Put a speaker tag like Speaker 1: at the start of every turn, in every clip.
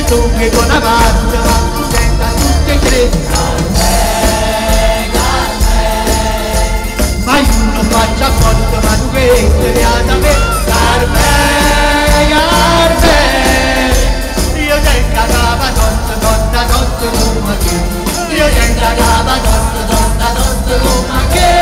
Speaker 1: dunque con la parte, senta tutte e tre. Ma io non faccio apposta, ma tu che sei da me. Carmen, io tengo la capa tosta, come che. Io tengo la capa tosta, come che.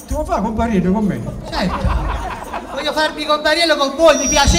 Speaker 2: Tu vuoi fare compariello con me?
Speaker 1: Certo, voglio farmi compariello con voi, mi piace.